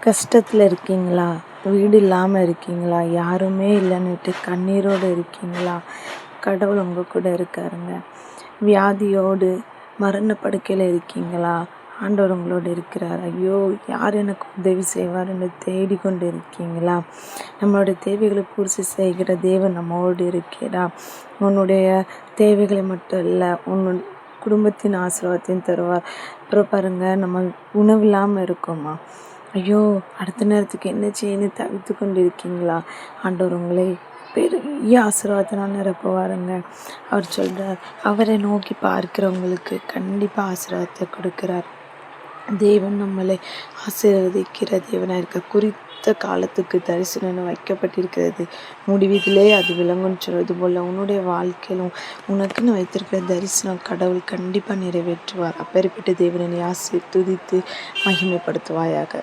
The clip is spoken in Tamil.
கஷ்டத்தில் இருக்கீங்களா? வீடு இல்லாமல் இருக்கீங்களா? யாருமே இல்லைன்னுட்டு கண்ணீரோடு இருக்கீங்களா? கடவுள் உங்கள் கூட இருக்காருங்க. வியாதியோடு மரண படுக்கையில் இருக்கீங்களா? ஆண்டவர் உங்களோடு இருக்கிறார். ஐயோ, யார் எனக்கு உதவி செய்வார்னு தேடிக்கொண்டு இருக்கீங்களா? நம்மளுடைய தேவைகளை பூர்த்தி செய்கிற தேவன் நம்மோடு இருக்கிறார். உன்னுடைய தேவைகளை மட்டும் இல்லை, குடும்பத்தின் ஆசீர்வாதத்தையும் தருவார். அப்புறம் பாருங்கள், நம்ம உணவு இல்லாமல் இருக்கோமா? ஐயோ, அடுத்த நேரத்துக்கு என்ன செய்யணும் தவித்து கொண்டு இருக்கீங்களா? ஆண்டவர் உங்களை பெரிய ஆசீர்வாதத்தினால் நிரப்புவாருங்க. அவர் சொல்கிறார், அவரை நோக்கி பார்க்கிறவங்களுக்கு கண்டிப்பாக ஆசீர்வாதத்தை கொடுக்கிறார். தேவன் நம்மளை ஆசீர்வதிக்கிற தேவனாக இருக்க. குறித்த காலத்துக்கு தரிசனம் வைக்கப்பட்டிருக்கிறது, முடிவிலே அது விளங்குன்னு சொல்வது போல் உன்னுடைய வாழ்க்கையிலும் உனக்குன்னு வைத்திருக்கிற தரிசனம் கடவுள் கண்டிப்பாக நிறைவேற்றுவார். அப்பேற்பட்ட தேவனை துதித்து மகிமைப்படுத்துவாயாக.